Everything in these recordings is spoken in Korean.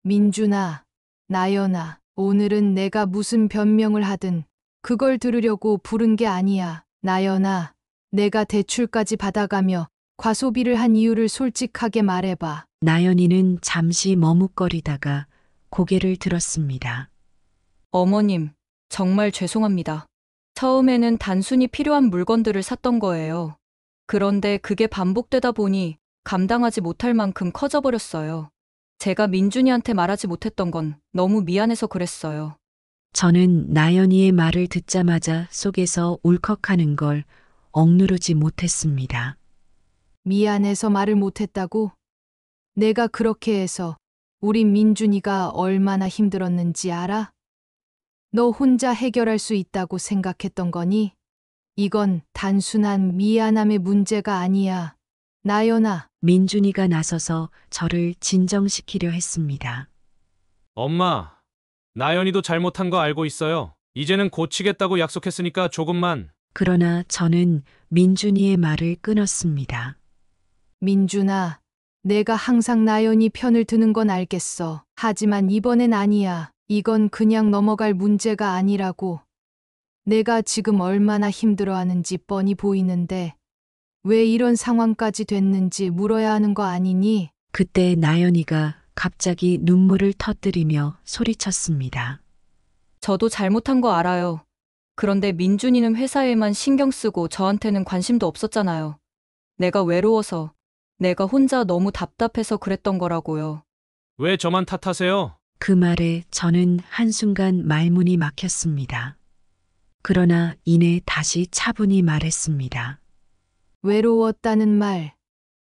민준아, 나연아, 오늘은 내가 무슨 변명을 하든 그걸 들으려고 부른 게 아니야. 나연아, 내가 대출까지 받아가며 과소비를 한 이유를 솔직하게 말해봐. 나연이는 잠시 머뭇거리다가 고개를 들었습니다. 어머님, 정말 죄송합니다. 처음에는 단순히 필요한 물건들을 샀던 거예요. 그런데 그게 반복되다 보니 감당하지 못할 만큼 커져버렸어요. 제가 민준이한테 말하지 못했던 건 너무 미안해서 그랬어요. 저는 나연이의 말을 듣자마자 속에서 울컥하는 걸 억누르지 못했습니다. 미안해서 말을 못했다고? 내가 그렇게 해서 우리 민준이가 얼마나 힘들었는지 알아? 너 혼자 해결할 수 있다고 생각했던 거니? 이건 단순한 미안함의 문제가 아니야. 나연아, 민준이가 나서서 저를 진정시키려 했습니다. 엄마, 나연이도 잘못한 거 알고 있어요. 이제는 고치겠다고 약속했으니까 조금만. 그러나 저는 민준이의 말을 끊었습니다. 민준아, 내가 항상 나연이 편을 드는 건 알겠어. 하지만 이번엔 아니야. 이건 그냥 넘어갈 문제가 아니라고. 내가 지금 얼마나 힘들어하는지 뻔히 보이는데 왜 이런 상황까지 됐는지 물어야 하는 거 아니니? 그때 나연이가 갑자기 눈물을 터뜨리며 소리쳤습니다. 저도 잘못한 거 알아요. 그런데 민준이는 회사에만 신경 쓰고 저한테는 관심도 없었잖아요. 내가 외로워서, 내가 혼자 너무 답답해서 그랬던 거라고요. 왜 저만 탓하세요? 그 말에 저는 한순간 말문이 막혔습니다. 그러나 이내 다시 차분히 말했습니다. 외로웠다는 말,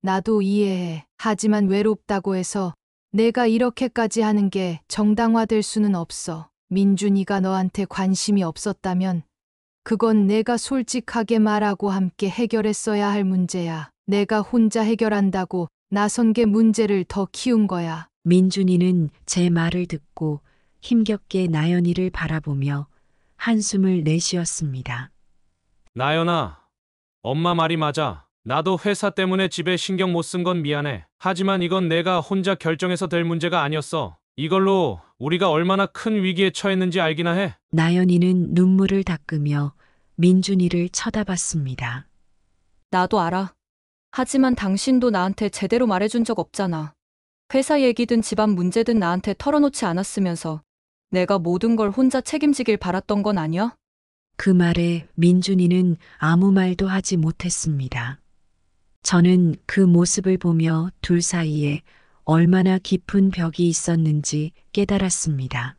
나도 이해해. 하지만 외롭다고 해서 내가 이렇게까지 하는 게 정당화될 수는 없어. 민준이가 너한테 관심이 없었다면 그건 내가 솔직하게 말하고 함께 해결했어야 할 문제야. 내가 혼자 해결한다고 나선 게 문제를 더 키운 거야. 민준이는 제 말을 듣고 힘겹게 나연이를 바라보며 한숨을 내쉬었습니다. 나연아, 엄마 말이 맞아. 나도 회사 때문에 집에 신경 못 쓴 건 미안해. 하지만 이건 내가 혼자 결정해서 될 문제가 아니었어. 이걸로 우리가 얼마나 큰 위기에 처했는지 알기나 해. 나연이는 눈물을 닦으며 민준이를 쳐다봤습니다. 나도 알아. 하지만 당신도 나한테 제대로 말해준 적 없잖아. 회사 얘기든 집안 문제든 나한테 털어놓지 않았으면서 내가 모든 걸 혼자 책임지길 바랐던 건 아니야? 그 말에 민준이는 아무 말도 하지 못했습니다. 저는 그 모습을 보며 둘 사이에 얼마나 깊은 벽이 있었는지 깨달았습니다.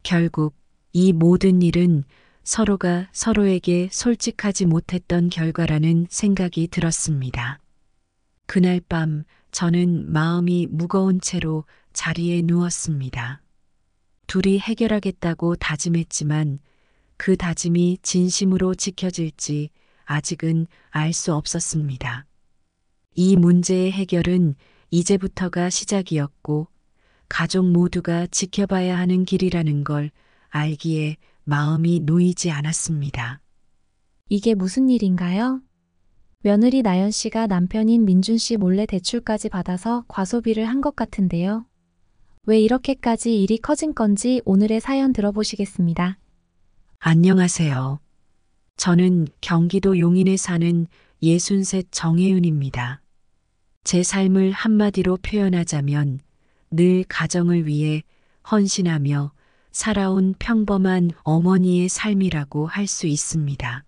결국 이 모든 일은 서로가 서로에게 솔직하지 못했던 결과라는 생각이 들었습니다. 그날 밤 저는 마음이 무거운 채로 자리에 누웠습니다. 둘이 해결하겠다고 다짐했지만 그 다짐이 진심으로 지켜질지 아직은 알 수 없었습니다. 이 문제의 해결은 이제부터가 시작이었고 가족 모두가 지켜봐야 하는 길이라는 걸 알기에 마음이 놓이지 않았습니다. 이게 무슨 일인가요? 며느리 나연 씨가 남편인 민준 씨 몰래 대출까지 받아서 과소비를 한 것 같은데요. 왜 이렇게까지 일이 커진 건지 오늘의 사연 들어보시겠습니다. 안녕하세요. 저는 경기도 용인에 사는 63 정혜윤입니다. 제 삶을 한마디로 표현하자면 늘 가정을 위해 헌신하며 살아온 평범한 어머니의 삶이라고 할 수 있습니다.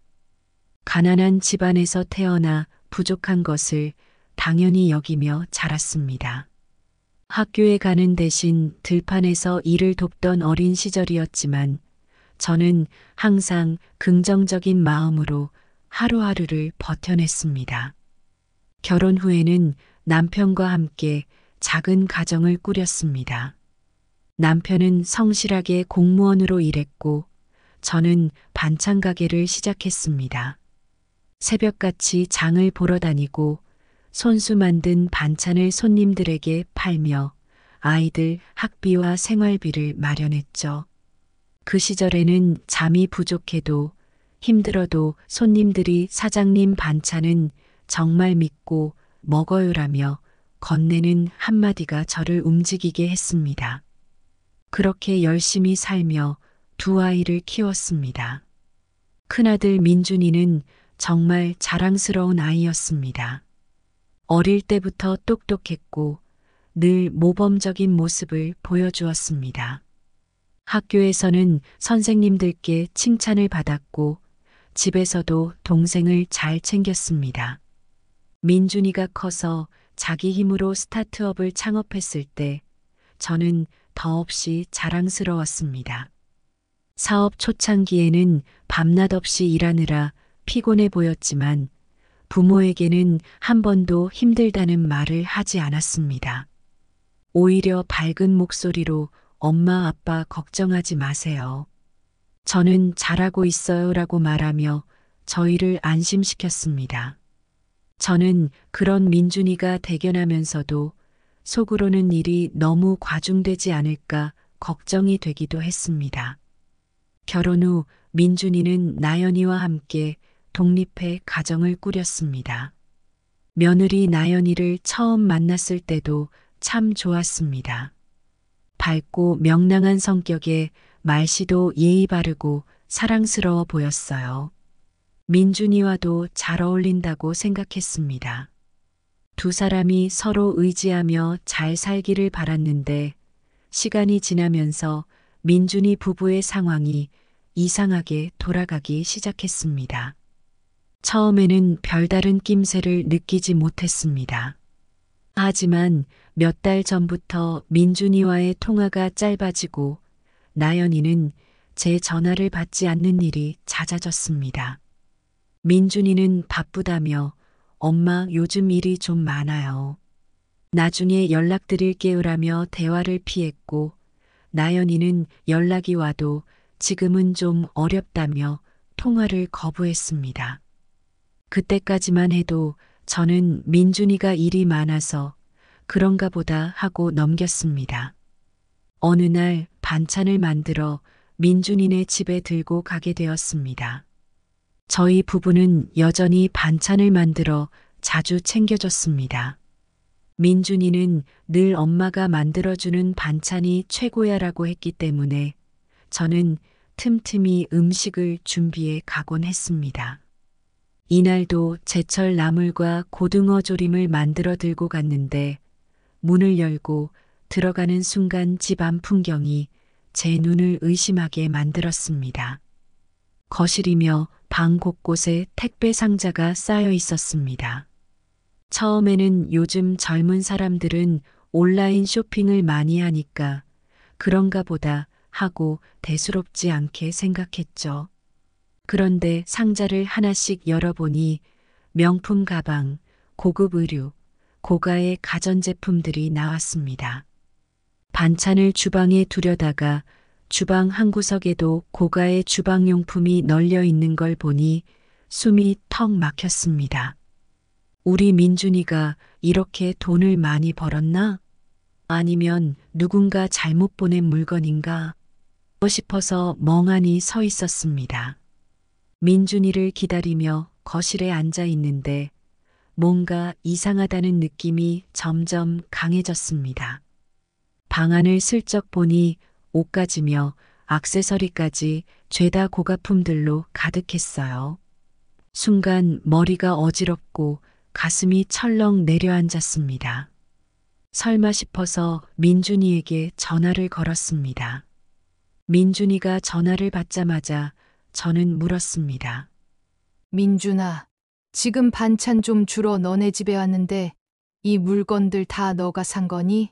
가난한 집안에서 태어나 부족한 것을 당연히 여기며 자랐습니다. 학교에 가는 대신 들판에서 일을 돕던 어린 시절이었지만 저는 항상 긍정적인 마음으로 하루하루를 버텨냈습니다. 결혼 후에는 남편과 함께 작은 가정을 꾸렸습니다. 남편은 성실하게 공무원으로 일했고 저는 반찬 가게를 시작했습니다. 새벽같이 장을 보러 다니고 손수 만든 반찬을 손님들에게 팔며 아이들 학비와 생활비를 마련했죠. 그 시절에는 잠이 부족해도 힘들어도 손님들이 사장님 반찬은 정말 믿고 먹어요라며 건네는 한마디가 저를 움직이게 했습니다. 그렇게 열심히 살며 두 아이를 키웠습니다. 큰아들 민준이는 정말 자랑스러운 아이였습니다. 어릴 때부터 똑똑했고 늘 모범적인 모습을 보여주었습니다. 학교에서는 선생님들께 칭찬을 받았고 집에서도 동생을 잘 챙겼습니다. 민준이가 커서 자기 힘으로 스타트업을 창업했을 때 저는 더없이 자랑스러웠습니다. 사업 초창기에는 밤낮 없이 일하느라 피곤해 보였지만 부모에게는 한 번도 힘들다는 말을 하지 않았습니다. 오히려 밝은 목소리로 엄마, 아빠 걱정하지 마세요. 저는 잘하고 있어요 라고 말하며 저희를 안심시켰습니다. 저는 그런 민준이가 대견하면서도 속으로는 일이 너무 과중되지 않을까 걱정이 되기도 했습니다. 결혼 후 민준이는 나연이와 함께 독립해 가정을 꾸렸습니다. 며느리 나연이를 처음 만났을 때도 참 좋았습니다. 밝고 명랑한 성격에 말씨도 예의 바르고 사랑스러워 보였어요. 민준이와도 잘 어울린다고 생각했습니다. 두 사람이 서로 의지하며 잘 살기를 바랐는데 시간이 지나면서 민준이 부부의 상황이 이상하게 돌아가기 시작했습니다. 처음에는 별다른 낌새를 느끼지 못했습니다. 하지만 몇 달 전부터 민준이와의 통화가 짧아지고 나연이는 제 전화를 받지 않는 일이 잦아졌습니다. 민준이는 바쁘다며 엄마 요즘 일이 좀 많아요. 나중에 연락드릴게요라며 대화를 피했고 나연이는 연락이 와도 지금은 좀 어렵다며 통화를 거부했습니다. 그때까지만 해도 저는 민준이가 일이 많아서 그런가 보다 하고 넘겼습니다. 어느 날 반찬을 만들어 민준이네 집에 들고 가게 되었습니다. 저희 부부는 여전히 반찬을 만들어 자주 챙겨줬습니다. 민준이는 늘 엄마가 만들어주는 반찬이 최고야라고 했기 때문에 저는 틈틈이 음식을 준비해 가곤 했습니다. 이날도 제철 나물과 고등어 조림을 만들어 들고 갔는데 문을 열고 들어가는 순간 집 안 풍경이 제 눈을 의심하게 만들었습니다. 거실이며 방 곳곳에 택배 상자가 쌓여 있었습니다. 처음에는 요즘 젊은 사람들은 온라인 쇼핑을 많이 하니까 그런가 보다 하고 대수롭지 않게 생각했죠. 그런데 상자를 하나씩 열어보니 명품 가방, 고급 의류, 고가의 가전제품들이 나왔습니다. 반찬을 주방에 두려다가 주방 한 구석에도 고가의 주방용품이 널려 있는 걸 보니 숨이 턱 막혔습니다. 우리 민준이가 이렇게 돈을 많이 벌었나? 아니면 누군가 잘못 보낸 물건인가? 싶어서 멍하니 서 있었습니다. 민준이를 기다리며 거실에 앉아 있는데 뭔가 이상하다는 느낌이 점점 강해졌습니다. 방 안을 슬쩍 보니 옷가지며 액세서리까지 죄다 고가품들로 가득했어요. 순간 머리가 어지럽고 가슴이 철렁 내려앉았습니다. 설마 싶어서 민준이에게 전화를 걸었습니다. 민준이가 전화를 받자마자 저는 물었습니다. 민준아, 지금 반찬 좀 주러 너네 집에 왔는데 이 물건들 다 너가 산 거니?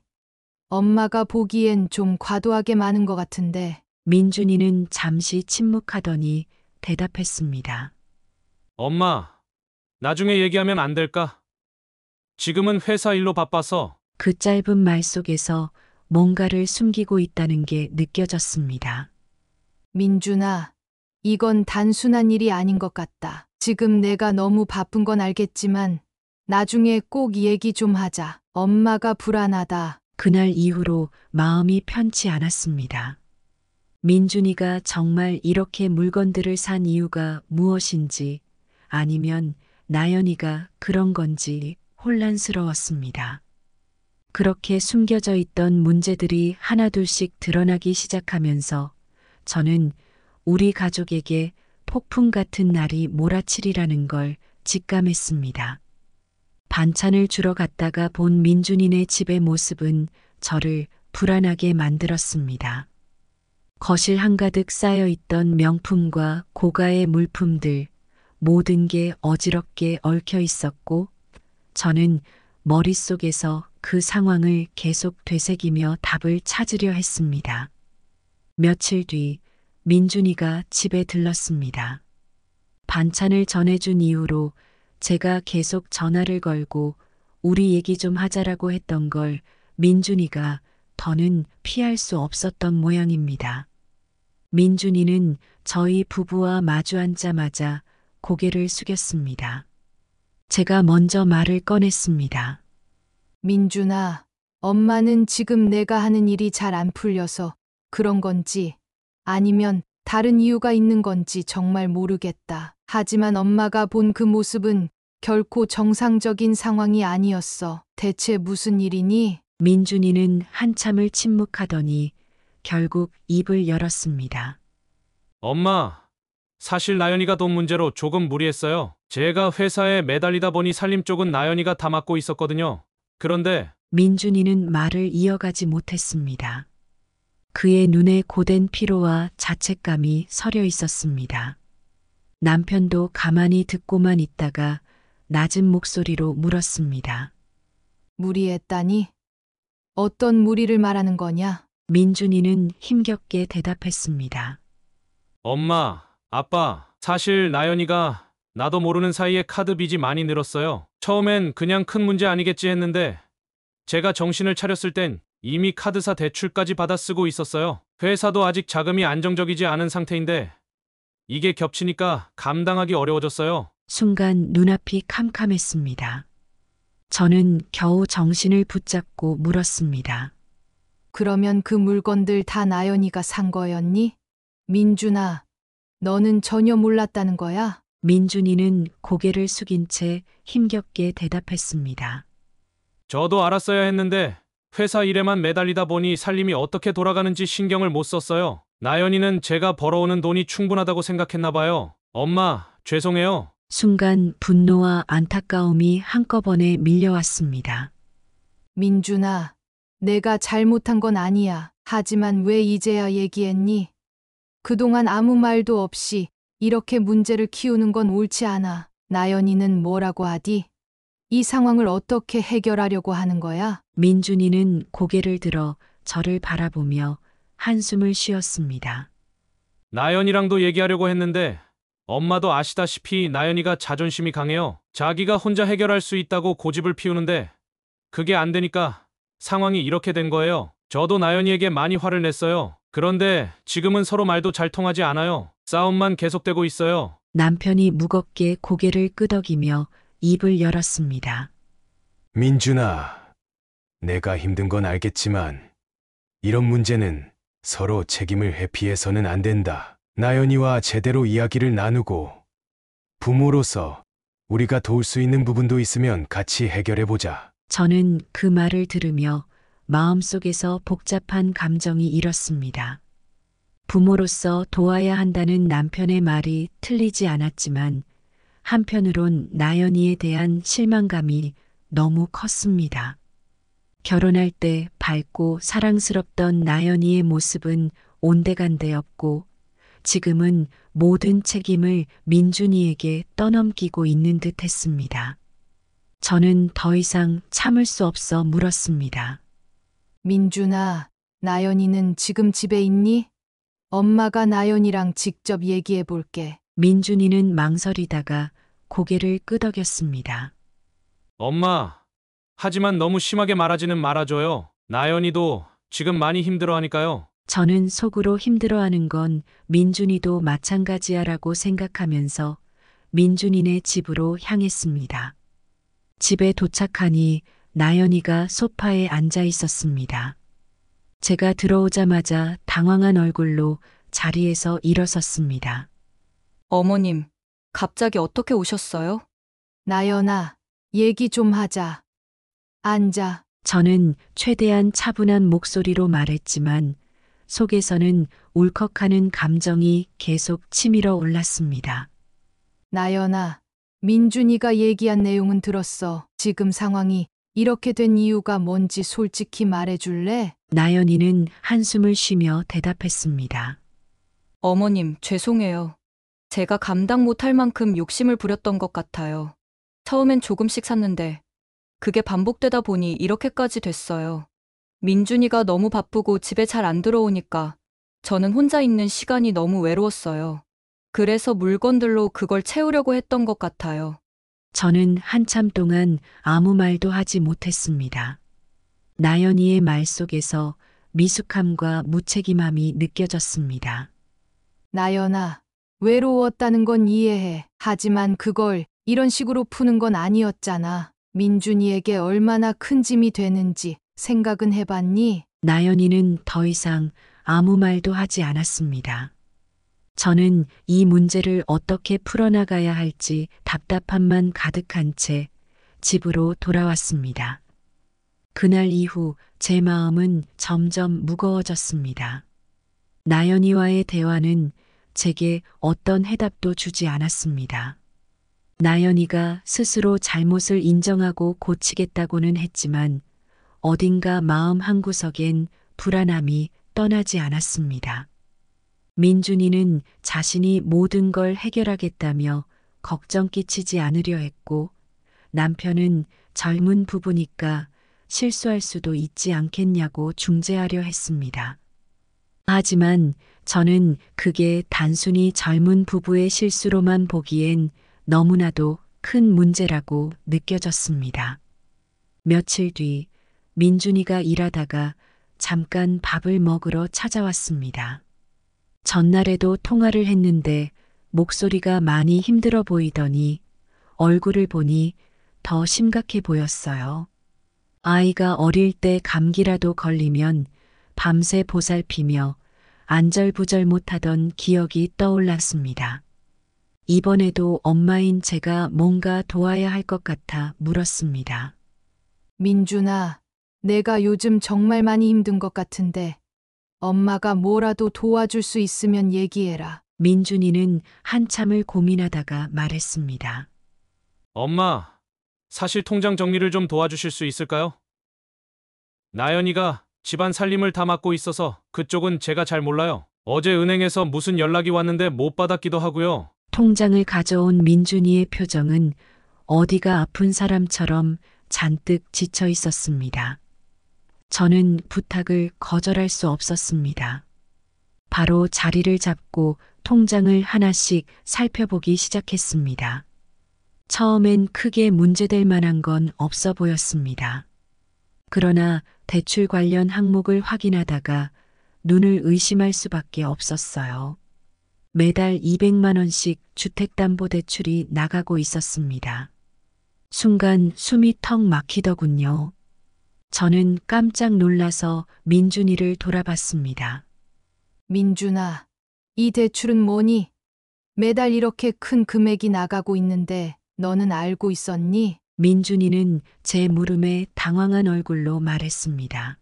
엄마가 보기엔 좀 과도하게 많은 것 같은데. 민준이는 잠시 침묵하더니 대답했습니다. 엄마, 나중에 얘기하면 안 될까? 지금은 회사 일로 바빠서. 그 짧은 말 속에서 뭔가를 숨기고 있다는 게 느껴졌습니다. 민준아, 이건 단순한 일이 아닌 것 같다. 지금 내가 너무 바쁜 건 알겠지만 나중에 꼭 얘기 좀 하자. 엄마가 불안하다. 그날 이후로 마음이 편치 않았습니다. 민준이가 정말 이렇게 물건들을 산 이유가 무엇인지 아니면 나연이가 그런 건지 혼란스러웠습니다. 그렇게 숨겨져 있던 문제들이 하나둘씩 드러나기 시작하면서 저는 우리 가족에게 폭풍 같은 날이 몰아치리라는 걸 직감했습니다. 반찬을 주러 갔다가 본 민준이네 집의 모습은 저를 불안하게 만들었습니다. 거실 한가득 쌓여 있던 명품과 고가의 물품들, 모든 게 어지럽게 얽혀 있었고, 저는 머릿속에서 그 상황을 계속 되새기며 답을 찾으려 했습니다. 며칠 뒤 민준이가 집에 들렀습니다. 반찬을 전해준 이후로 제가 계속 전화를 걸고 우리 얘기 좀 하자라고 했던 걸 민준이가 더는 피할 수 없었던 모양입니다. 민준이는 저희 부부와 마주 앉자마자 고개를 숙였습니다. 제가 먼저 말을 꺼냈습니다. 민준아, 엄마는 지금 내가 하는 일이 잘 안 풀려서 그런 건지 아니면 다른 이유가 있는 건지 정말 모르겠다. 하지만 엄마가 본 그 모습은 결코 정상적인 상황이 아니었어. 대체 무슨 일이니? 민준이는 한참을 침묵하더니 결국 입을 열었습니다. 엄마, 사실 나연이가 돈 문제로 조금 무리했어요. 제가 회사에 매달리다 보니 살림 쪽은 나연이가 다 맡고 있었거든요. 그런데 민준이는 말을 이어가지 못했습니다. 그의 눈에 고된 피로와 자책감이 서려 있었습니다. 남편도 가만히 듣고만 있다가 낮은 목소리로 물었습니다. 무리했다니? 어떤 무리를 말하는 거냐? 민준이는 힘겹게 대답했습니다. 엄마, 아빠, 사실 나연이가 나도 모르는 사이에 카드 빚이 많이 늘었어요. 처음엔 그냥 큰 문제 아니겠지 했는데 제가 정신을 차렸을 땐 이미 카드사 대출까지 받아 쓰고 있었어요. 회사도 아직 자금이 안정적이지 않은 상태인데 이게 겹치니까 감당하기 어려워졌어요. 순간 눈앞이 캄캄했습니다. 저는 겨우 정신을 붙잡고 물었습니다. 그러면 그 물건들 다 나연이가 산 거였니? 민준아, 너는 전혀 몰랐다는 거야? 민준이는 고개를 숙인 채 힘겹게 대답했습니다. 저도 알았어야 했는데 회사 일에만 매달리다 보니 살림이 어떻게 돌아가는지 신경을 못 썼어요. 나연이는 제가 벌어오는 돈이 충분하다고 생각했나 봐요. 엄마, 죄송해요. 순간 분노와 안타까움이 한꺼번에 밀려왔습니다. 민준아, 내가 잘못한 건 아니야. 하지만 왜 이제야 얘기했니? 그동안 아무 말도 없이 이렇게 문제를 키우는 건 옳지 않아. 나연이는 뭐라고 하디? 이 상황을 어떻게 해결하려고 하는 거야? 민준이는 고개를 들어 저를 바라보며 한숨을 쉬었습니다. 나연이랑도 얘기하려고 했는데 엄마도 아시다시피 나연이가 자존심이 강해요. 자기가 혼자 해결할 수 있다고 고집을 피우는데 그게 안 되니까 상황이 이렇게 된 거예요. 저도 나연이에게 많이 화를 냈어요. 그런데 지금은 서로 말도 잘 통하지 않아요. 싸움만 계속되고 있어요. 남편이 무겁게 고개를 끄덕이며 입을 열었습니다. 민준아, 내가 힘든 건 알겠지만 이런 문제는 서로 책임을 회피해서는 안 된다. 나연이와 제대로 이야기를 나누고 부모로서 우리가 도울 수 있는 부분도 있으면 같이 해결해보자. 저는 그 말을 들으며 마음속에서 복잡한 감정이 일었습니다. 부모로서 도와야 한다는 남편의 말이 틀리지 않았지만 한편으론 나연이에 대한 실망감이 너무 컸습니다. 결혼할 때 밝고 사랑스럽던 나연이의 모습은 온데간데 없고 지금은 모든 책임을 민준이에게 떠넘기고 있는 듯 했습니다. 저는 더 이상 참을 수 없어 물었습니다. 민준아, 나연이는 지금 집에 있니? 엄마가 나연이랑 직접 얘기해 볼게. 민준이는 망설이다가 고개를 끄덕였습니다. 엄마, 하지만 너무 심하게 말하지는 말아줘요. 나연이도 지금 많이 힘들어하니까요. 저는 속으로 힘들어하는 건 민준이도 마찬가지야라고 생각하면서 민준이네 집으로 향했습니다. 집에 도착하니 나연이가 소파에 앉아 있었습니다. 제가 들어오자마자 당황한 얼굴로 자리에서 일어섰습니다. 어머님, 갑자기 어떻게 오셨어요? 나연아, 얘기 좀 하자. 앉아. 저는 최대한 차분한 목소리로 말했지만 속에서는 울컥하는 감정이 계속 치밀어 올랐습니다. 나연아, 민준이가 얘기한 내용은 들었어. 지금 상황이 이렇게 된 이유가 뭔지 솔직히 말해줄래? 나연이는 한숨을 쉬며 대답했습니다. 어머님, 죄송해요. 제가 감당 못할 만큼 욕심을 부렸던 것 같아요. 처음엔 조금씩 샀는데 그게 반복되다 보니 이렇게까지 됐어요. 민준이가 너무 바쁘고 집에 잘 안 들어오니까 저는 혼자 있는 시간이 너무 외로웠어요. 그래서 물건들로 그걸 채우려고 했던 것 같아요. 저는 한참 동안 아무 말도 하지 못했습니다. 나연이의 말 속에서 미숙함과 무책임함이 느껴졌습니다. 나연아, 외로웠다는 건 이해해. 하지만 그걸 이런 식으로 푸는 건 아니었잖아. 민준이에게 얼마나 큰 짐이 되는지 생각은 해봤니? 나연이는 더 이상 아무 말도 하지 않았습니다. 저는 이 문제를 어떻게 풀어나가야 할지 답답함만 가득한 채 집으로 돌아왔습니다. 그날 이후 제 마음은 점점 무거워졌습니다. 나연이와의 대화는 제게 어떤 해답도 주지 않았습니다. 나연이가 스스로 잘못을 인정하고 고치겠다고는 했지만 어딘가 마음 한구석엔 불안함이 떠나지 않았습니다. 민준이는 자신이 모든 걸 해결하겠다며 걱정 끼치지 않으려 했고 남편은 젊은 부부니까 실수할 수도 있지 않겠냐고 중재하려 했습니다. 하지만 저는 그게 단순히 젊은 부부의 실수로만 보기엔 너무나도 큰 문제라고 느껴졌습니다. 며칠 뒤 민준이가 일하다가 잠깐 밥을 먹으러 찾아왔습니다. 전날에도 통화를 했는데 목소리가 많이 힘들어 보이더니 얼굴을 보니 더 심각해 보였어요. 아이가 어릴 때 감기라도 걸리면 밤새 보살피며 안절부절 못하던 기억이 떠올랐습니다. 이번에도 엄마인 제가 뭔가 도와야 할 것 같아 물었습니다. 민준아, 내가 요즘 정말 많이 힘든 것 같은데 엄마가 뭐라도 도와줄 수 있으면 얘기해라. 민준이는 한참을 고민하다가 말했습니다. 엄마, 사실 통장 정리를 좀 도와주실 수 있을까요? 나연이가 집안 살림을 다 맡고 있어서 그쪽은 제가 잘 몰라요. 어제 은행에서 무슨 연락이 왔는데 못 받았기도 하고요. 통장을 가져온 민준이의 표정은 어디가 아픈 사람처럼 잔뜩 지쳐 있었습니다. 저는 부탁을 거절할 수 없었습니다. 바로 자리를 잡고 통장을 하나씩 살펴보기 시작했습니다. 처음엔 크게 문제될 만한 건 없어 보였습니다. 그러나 대출 관련 항목을 확인하다가 눈을 의심할 수밖에 없었어요. 매달 200만 원씩 주택담보대출이 나가고 있었습니다. 순간 숨이 턱 막히더군요. 저는 깜짝 놀라서 민준이를 돌아봤습니다. 민준아, 이 대출은 뭐니? 매달 이렇게 큰 금액이 나가고 있는데 너는 알고 있었니? 민준이는 제 물음에 당황한 얼굴로 말했습니다.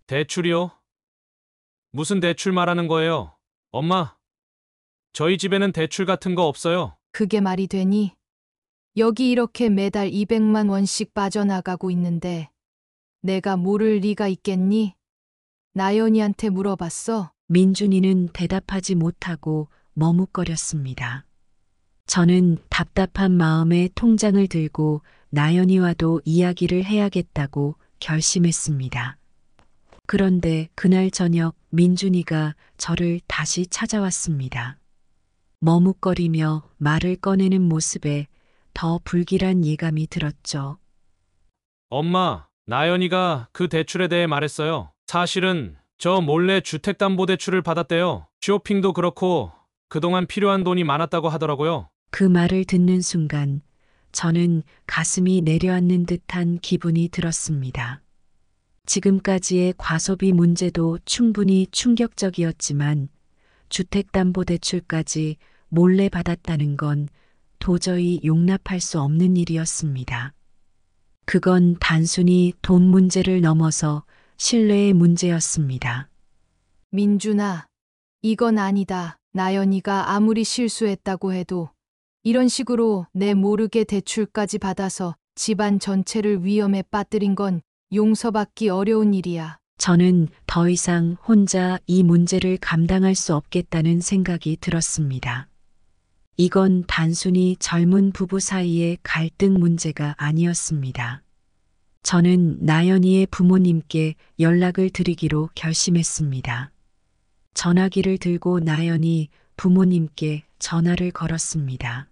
대출이요? 무슨 대출 말하는 거예요? 엄마, 저희 집에는 대출 같은 거 없어요. 그게 말이 되니? 여기 이렇게 매달 200만 원씩 빠져나가고 있는데 내가 모를 리가 있겠니? 나연이한테 물어봤어. 민준이는 대답하지 못하고 머뭇거렸습니다. 저는 답답한 마음에 통장을 들고 나연이와도 이야기를 해야겠다고 결심했습니다. 그런데 그날 저녁 민준이가 저를 다시 찾아왔습니다. 머뭇거리며 말을 꺼내는 모습에 더 불길한 예감이 들었죠. 엄마, 나연이가 그 대출에 대해 말했어요. 사실은 저 몰래 주택담보대출을 받았대요. 쇼핑도 그렇고 그동안 필요한 돈이 많았다고 하더라고요. 그 말을 듣는 순간 저는 가슴이 내려앉는 듯한 기분이 들었습니다. 지금까지의 과소비 문제도 충분히 충격적이었지만 주택담보대출까지 몰래 받았다는 건 도저히 용납할 수 없는 일이었습니다. 그건 단순히 돈 문제를 넘어서 신뢰의 문제였습니다. 민준아, 이건 아니다. 나연이가 아무리 실수했다고 해도 이런 식으로 내 모르게 대출까지 받아서 집안 전체를 위험에 빠뜨린 건 용서받기 어려운 일이야. 저는 더 이상 혼자 이 문제를 감당할 수 없겠다는 생각이 들었습니다. 이건 단순히 젊은 부부 사이의 갈등 문제가 아니었습니다. 저는 나연이의 부모님께 연락을 드리기로 결심했습니다. 전화기를 들고 나연이 부모님께 전화를 걸었습니다.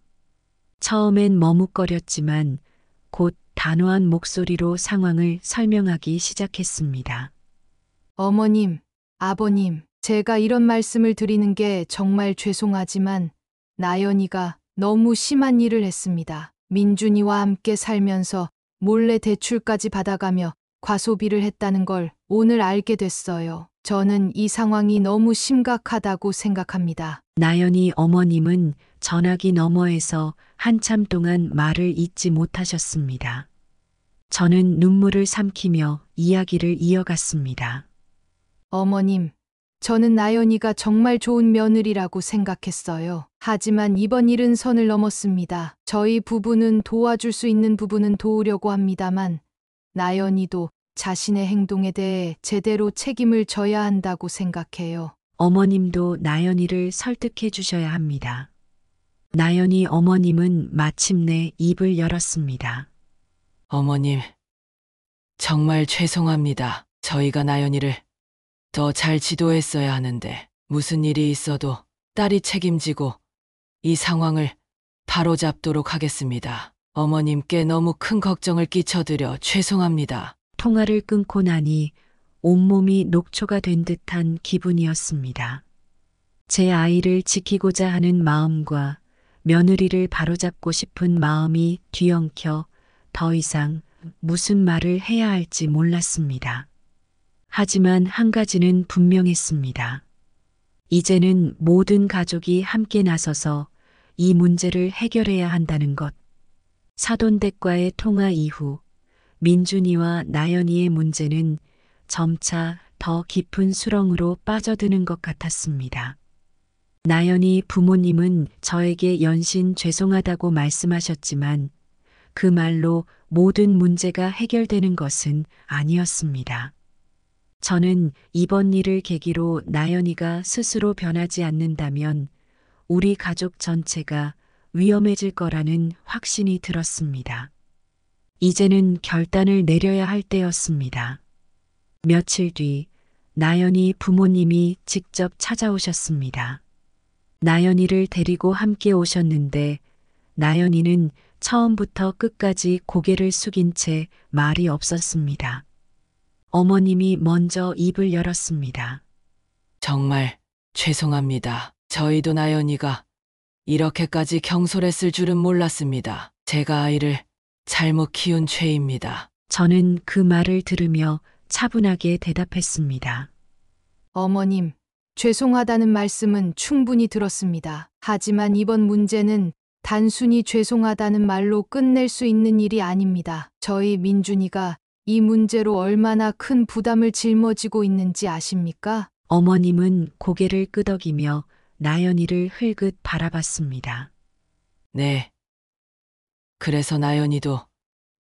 처음엔 머뭇거렸지만 곧 단호한 목소리로 상황을 설명하기 시작했습니다. 어머님, 아버님, 제가 이런 말씀을 드리는 게 정말 죄송하지만 나연이가 너무 심한 일을 했습니다. 민준이와 함께 살면서 몰래 대출까지 받아가며 과소비를 했다는 걸 오늘 알게 됐어요. 저는 이 상황이 너무 심각하다고 생각합니다. 나연이 어머님은 전화기 너머에서 한참 동안 말을 잇지 못하셨습니다. 저는 눈물을 삼키며 이야기를 이어갔습니다. 어머님, 저는 나연이가 정말 좋은 며느리라고 생각했어요. 하지만 이번 일은 선을 넘었습니다. 저희 부부는 도와줄 수 있는 부분은 도우려고 합니다만 나연이도 자신의 행동에 대해 제대로 책임을 져야 한다고 생각해요. 어머님도 나연이를 설득해 주셔야 합니다. 나연이 어머님은 마침내 입을 열었습니다. 어머님, 정말 죄송합니다. 저희가 나연이를 더 잘 지도했어야 하는데 무슨 일이 있어도 딸이 책임지고 이 상황을 바로잡도록 하겠습니다. 어머님께 너무 큰 걱정을 끼쳐드려 죄송합니다. 통화를 끊고 나니 온몸이 녹초가 된 듯한 기분이었습니다. 제 아이를 지키고자 하는 마음과 며느리를 바로잡고 싶은 마음이 뒤엉켜 더 이상 무슨 말을 해야 할지 몰랐습니다. 하지만 한 가지는 분명했습니다. 이제는 모든 가족이 함께 나서서 이 문제를 해결해야 한다는 것. 사돈댁과의 통화 이후 민준이와 나연이의 문제는 점차 더 깊은 수렁으로 빠져드는 것 같았습니다. 나연이 부모님은 저에게 연신 죄송하다고 말씀하셨지만 그 말로 모든 문제가 해결되는 것은 아니었습니다. 저는 이번 일을 계기로 나연이가 스스로 변하지 않는다면 우리 가족 전체가 위험해질 거라는 확신이 들었습니다. 이제는 결단을 내려야 할 때였습니다. 며칠 뒤 나연이 부모님이 직접 찾아오셨습니다. 나연이를 데리고 함께 오셨는데 나연이는 처음부터 끝까지 고개를 숙인 채 말이 없었습니다. 어머님이 먼저 입을 열었습니다. 정말 죄송합니다. 저희도 나연이가 이렇게까지 경솔했을 줄은 몰랐습니다. 제가 아이를 잘못 키운 죄입니다. 저는 그 말을 들으며 차분하게 대답했습니다. 어머님, 죄송하다는 말씀은 충분히 들었습니다. 하지만 이번 문제는 단순히 죄송하다는 말로 끝낼 수 있는 일이 아닙니다. 저희 민준이가 이 문제로 얼마나 큰 부담을 짊어지고 있는지 아십니까? 어머님은 고개를 끄덕이며 나연이를 흘긋 바라봤습니다. 네. 그래서 나연이도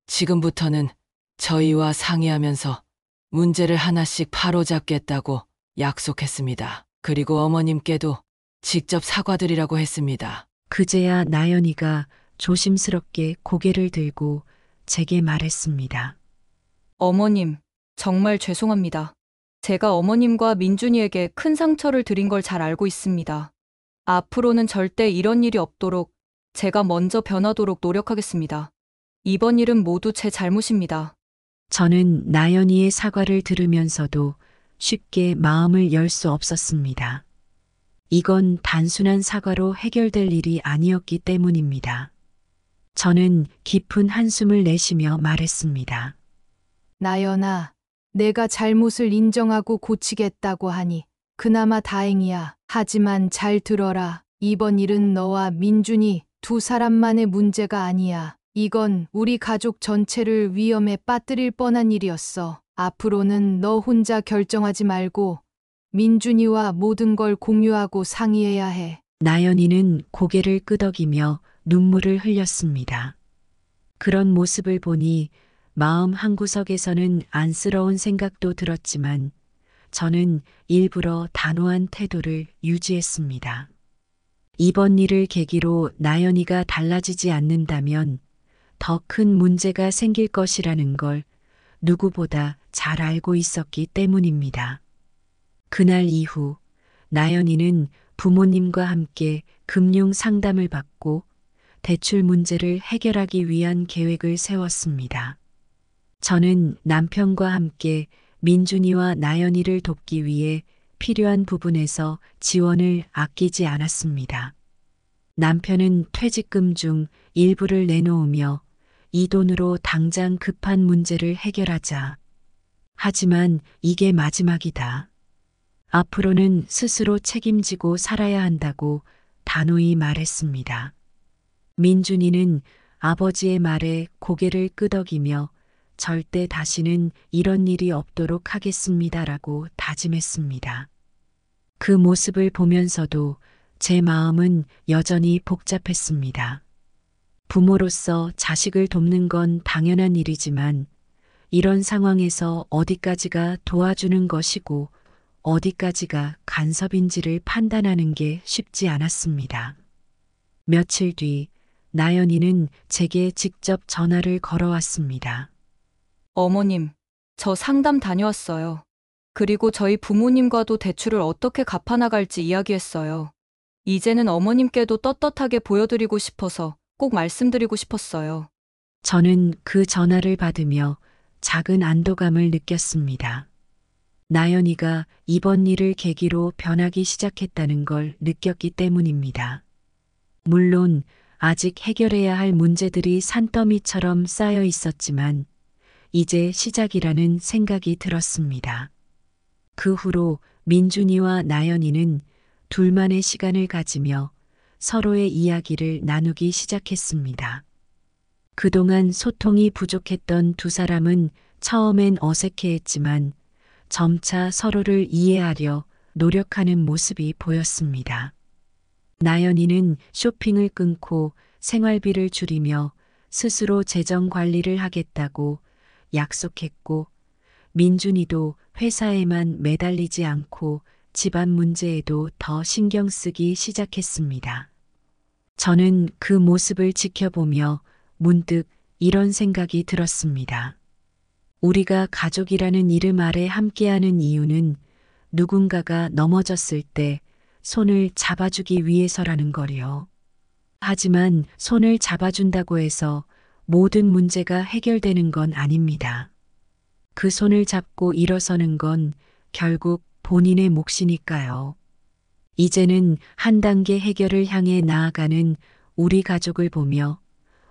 지금부터는 저희와 상의하면서 문제를 하나씩 바로잡겠다고 약속했습니다. 그리고 어머님께도 직접 사과드리라고 했습니다. 그제야 나연이가 조심스럽게 고개를 들고 제게 말했습니다. 어머님, 정말 죄송합니다. 제가 어머님과 민준이에게 큰 상처를 드린 걸 잘 알고 있습니다. 앞으로는 절대 이런 일이 없도록 제가 먼저 변하도록 노력하겠습니다. 이번 일은 모두 제 잘못입니다. 저는 나연이의 사과를 들으면서도 쉽게 마음을 열 수 없었습니다. 이건 단순한 사과로 해결될 일이 아니었기 때문입니다. 저는 깊은 한숨을 내쉬며 말했습니다. 나연아, 내가 잘못을 인정하고 고치겠다고 하니 그나마 다행이야. 하지만 잘 들어라. 이번 일은 너와 민준이 두 사람만의 문제가 아니야. 이건 우리 가족 전체를 위험에 빠뜨릴 뻔한 일이었어. 앞으로는 너 혼자 결정하지 말고 민준이와 모든 걸 공유하고 상의해야 해. 나연이는 고개를 끄덕이며 눈물을 흘렸습니다. 그런 모습을 보니 마음 한구석에서는 안쓰러운 생각도 들었지만 저는 일부러 단호한 태도를 유지했습니다. 이번 일을 계기로 나연이가 달라지지 않는다면 더 큰 문제가 생길 것이라는 걸 누구보다 잘 알고 있었기 때문입니다. 그날 이후 나연이는 부모님과 함께 금융 상담을 받고 대출 문제를 해결하기 위한 계획을 세웠습니다. 저는 남편과 함께 민준이와 나연이를 돕기 위해 필요한 부분에서 지원을 아끼지 않았습니다. 남편은 퇴직금 중 일부를 내놓으며 이 돈으로 당장 급한 문제를 해결하자. 하지만 이게 마지막이다. 앞으로는 스스로 책임지고 살아야 한다고 단호히 말했습니다. 민준이는 아버지의 말에 고개를 끄덕이며 절대 다시는 이런 일이 없도록 하겠습니다라고 다짐했습니다. 그 모습을 보면서도 제 마음은 여전히 복잡했습니다. 부모로서 자식을 돕는 건 당연한 일이지만 이런 상황에서 어디까지가 도와주는 것이고 어디까지가 간섭인지를 판단하는 게 쉽지 않았습니다. 며칠 뒤 나연이는 제게 직접 전화를 걸어왔습니다. 어머님, 저 상담 다녀왔어요. 그리고 저희 부모님과도 대출을 어떻게 갚아나갈지 이야기했어요. 이제는 어머님께도 떳떳하게 보여드리고 싶어서 꼭 말씀드리고 싶었어요. 저는 그 전화를 받으며 작은 안도감을 느꼈습니다. 나연이가 이번 일을 계기로 변하기 시작했다는 걸 느꼈기 때문입니다. 물론 아직 해결해야 할 문제들이 산더미처럼 쌓여 있었지만 이제 시작이라는 생각이 들었습니다. 그 후로 민준이와 나연이는 둘만의 시간을 가지며 서로의 이야기를 나누기 시작했습니다. 그동안 소통이 부족했던 두 사람은 처음엔 어색해했지만 점차 서로를 이해하려 노력하는 모습이 보였습니다. 나연이는 쇼핑을 끊고 생활비를 줄이며 스스로 재정 관리를 하겠다고 약속했고 민준이도 회사에만 매달리지 않고 집안 문제에도 더 신경 쓰기 시작했습니다. 저는 그 모습을 지켜보며 문득 이런 생각이 들었습니다. 우리가 가족이라는 이름 아래 함께하는 이유는 누군가가 넘어졌을 때 손을 잡아주기 위해서라는 거리요. 하지만 손을 잡아준다고 해서 모든 문제가 해결되는 건 아닙니다. 그 손을 잡고 일어서는 건 결국 본인의 몫이니까요. 이제는 한 단계 해결을 향해 나아가는 우리 가족을 보며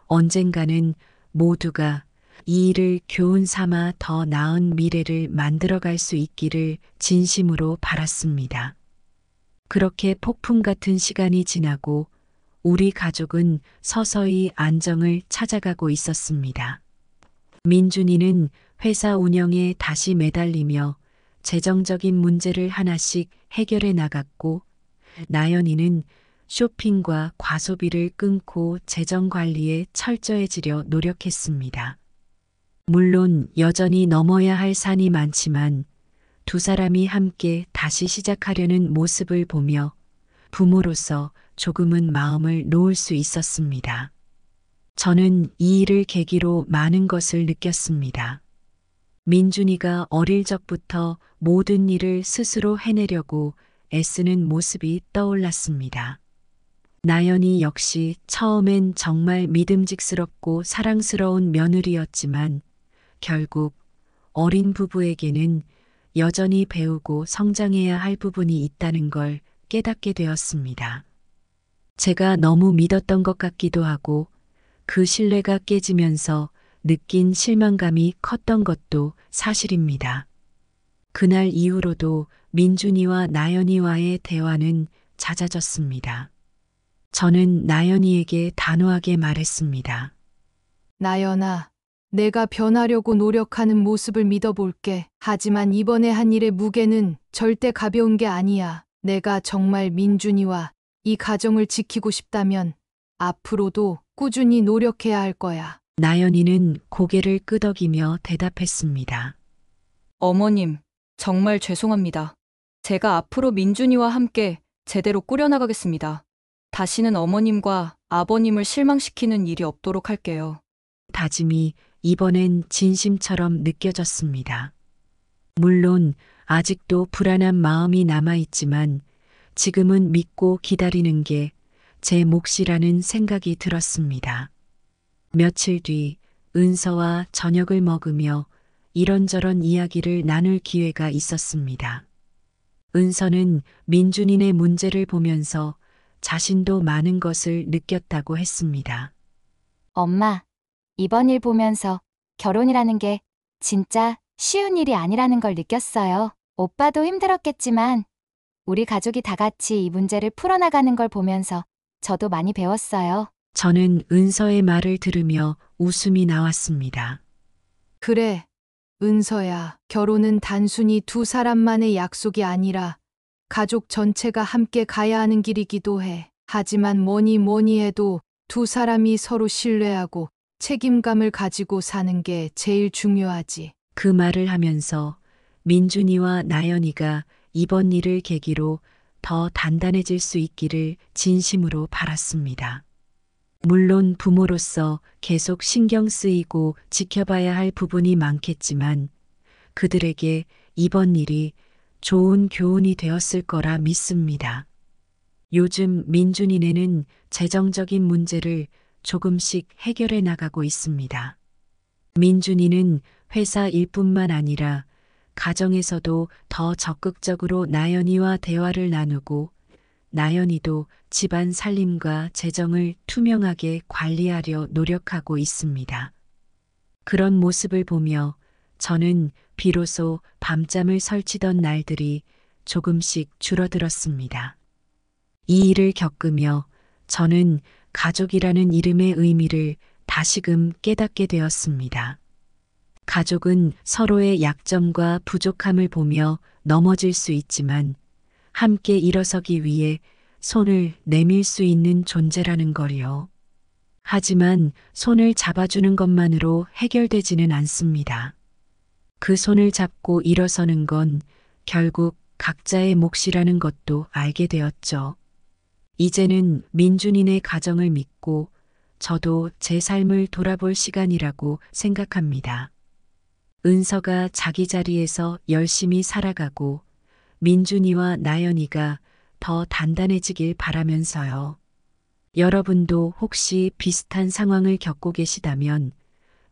언젠가는 모두가 이 일을 교훈 삼아 더 나은 미래를 만들어갈 수 있기를 진심으로 바랐습니다. 그렇게 폭풍 같은 시간이 지나고 우리 가족은 서서히 안정을 찾아가고 있었습니다. 민준이는 회사 운영에 다시 매달리며 재정적인 문제를 하나씩 해결해 나갔고 나연이는 쇼핑과 과소비를 끊고 재정 관리에 철저해지려 노력했습니다. 물론 여전히 넘어야 할 산이 많지만 두 사람이 함께 다시 시작하려는 모습을 보며 부모로서 조금은 마음을 놓을 수 있었습니다. 저는 이 일을 계기로 많은 것을 느꼈습니다. 민준이가 어릴 적부터 모든 일을 스스로 해내려고 애쓰는 모습이 떠올랐습니다. 나연이 역시 처음엔 정말 믿음직스럽고 사랑스러운 며느리였지만 결국 어린 부부에게는 여전히 배우고 성장해야 할 부분이 있다는 걸 깨닫게 되었습니다. 제가 너무 믿었던 것 같기도 하고 그 신뢰가 깨지면서 느낀 실망감이 컸던 것도 사실입니다. 그날 이후로도 민준이와 나연이와의 대화는 잦아졌습니다. 저는 나연이에게 단호하게 말했습니다. 나연아, 내가 변하려고 노력하는 모습을 믿어볼게. 하지만 이번에 한 일의 무게는 절대 가벼운 게 아니야. 내가 정말 민준이와 이 가정을 지키고 싶다면 앞으로도 꾸준히 노력해야 할 거야. 나연이는 고개를 끄덕이며 대답했습니다. 어머님, 정말 죄송합니다. 제가 앞으로 민준이와 함께 제대로 꾸려나가겠습니다. 다시는 어머님과 아버님을 실망시키는 일이 없도록 할게요. 다짐이 이번엔 진심처럼 느껴졌습니다. 물론 아직도 불안한 마음이 남아있지만 지금은 믿고 기다리는 게 제 몫이라는 생각이 들었습니다. 며칠 뒤 은서와 저녁을 먹으며 이런저런 이야기를 나눌 기회가 있었습니다. 은서는 민준이네 문제를 보면서 자신도 많은 것을 느꼈다고 했습니다. 엄마, 이번 일 보면서 결혼이라는 게 진짜 쉬운 일이 아니라는 걸 느꼈어요. 오빠도 힘들었겠지만 우리 가족이 다 같이 이 문제를 풀어나가는 걸 보면서 저도 많이 배웠어요. 저는 은서의 말을 들으며 웃음이 나왔습니다. 그래, 은서야. 결혼은 단순히 두 사람만의 약속이 아니라 가족 전체가 함께 가야 하는 길이기도 해. 하지만 뭐니 해도 두 사람이 서로 신뢰하고 책임감을 가지고 사는 게 제일 중요하지. 그 말을 하면서 민준이와 나연이가 이번 일을 계기로 더 단단해질 수 있기를 진심으로 바랐습니다. 물론 부모로서 계속 신경 쓰이고 지켜봐야 할 부분이 많겠지만 그들에게 이번 일이 좋은 교훈이 되었을 거라 믿습니다. 요즘 민준이네는 재정적인 문제를 조금씩 해결해 나가고 있습니다. 민준이는 회사 일뿐만 아니라 가정에서도 더 적극적으로 나연이와 대화를 나누고 나연이도 집안 살림과 재정을 투명하게 관리하려 노력하고 있습니다. 그런 모습을 보며 저는 비로소 밤잠을 설치던 날들이 조금씩 줄어들었습니다. 이 일을 겪으며 저는 가족이라는 이름의 의미를 다시금 깨닫게 되었습니다. 가족은 서로의 약점과 부족함을 보며 넘어질 수 있지만 함께 일어서기 위해 손을 내밀 수 있는 존재라는 걸요. 하지만 손을 잡아주는 것만으로 해결되지는 않습니다. 그 손을 잡고 일어서는 건 결국 각자의 몫이라는 것도 알게 되었죠. 이제는 민준이네 가정을 믿고 저도 제 삶을 돌아볼 시간이라고 생각합니다. 은서가 자기 자리에서 열심히 살아가고 민준이와 나연이가 더 단단해지길 바라면서요. 여러분도 혹시 비슷한 상황을 겪고 계시다면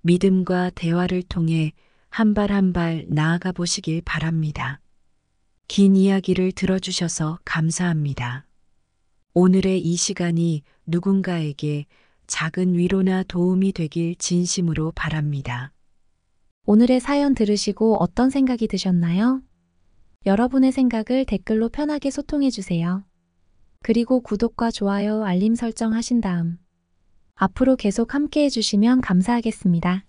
믿음과 대화를 통해 한 발 한 발 나아가 보시길 바랍니다. 긴 이야기를 들어주셔서 감사합니다. 오늘의 이 시간이 누군가에게 작은 위로나 도움이 되길 진심으로 바랍니다. 오늘의 사연 들으시고 어떤 생각이 드셨나요? 여러분의 생각을 댓글로 편하게 소통해 주세요. 그리고 구독과 좋아요, 알림 설정 하신 다음 앞으로 계속 함께 해주시면 감사하겠습니다.